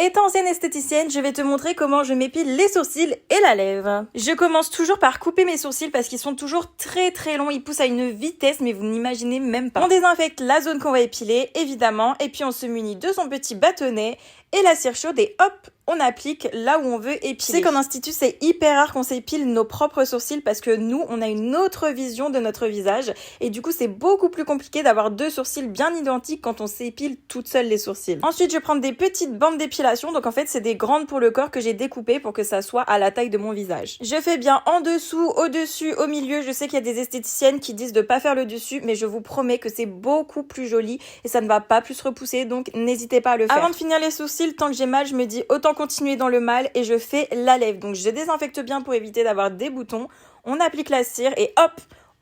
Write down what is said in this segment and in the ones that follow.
étant ancienne esthéticienne, je vais te montrer comment je m'épile les sourcils et la lèvre. Je commence toujours par couper mes sourcils parce qu'ils sont toujours très longs, ils poussent à une vitesse mais vous n'imaginez même pas. On désinfecte la zone qu'on va épiler, évidemment, et puis on se munit de son petit bâtonnet et la cire chaude et hop, on applique là où on veut épiler. Tu sais qu'en institut, c'est hyper rare qu'on s'épile nos propres sourcils parce que nous, on a une autre vision de notre visage et du coup, c'est beaucoup plus compliqué d'avoir deux sourcils bien identiques quand on s'épile toute seule les sourcils. Ensuite, je vais prendre des petites bandes d'épilation. Donc en fait, c'est des grandes pour le corps que j'ai découpées pour que ça soit à la taille de mon visage. Je fais bien en dessous, au-dessus, au milieu. Je sais qu'il y a des esthéticiennes qui disent de pas faire le dessus, mais je vous promets que c'est beaucoup plus joli et ça ne va pas plus repousser, donc n'hésitez pas à le faire. Avant de finir les sourcils, tant que j'ai mal, je me dis autant continuer dans le mal et je fais la lèvre. Donc je désinfecte bien pour éviter d'avoir des boutons. On applique la cire et hop,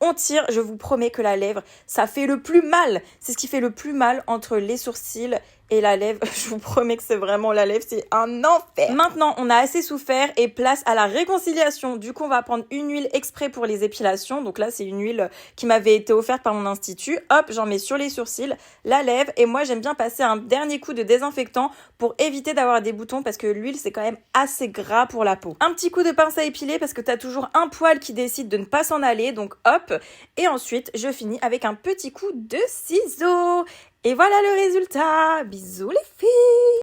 on tire. Je vous promets que la lèvre, ça fait le plus mal. C'est ce qui fait le plus mal entre les sourcils et la lèvre. Je vous promets que c'est vraiment la lèvre, c'est un enfer. Maintenant, on a assez souffert et place à la réconciliation. Du coup, on va prendre une huile exprès pour les épilations. Donc là, c'est une huile qui m'avait été offerte par mon institut. Hop, j'en mets sur les sourcils, la lèvre. Et moi, j'aime bien passer un dernier coup de désinfectant pour éviter d'avoir des boutons parce que l'huile, c'est quand même assez gras pour la peau. Un petit coup de pince à épiler parce que t'as toujours un poil qui décide de ne pas s'en aller. Donc hop. Et ensuite, je finis avec un petit coup de ciseaux. Et voilà le résultat. Bisous les filles!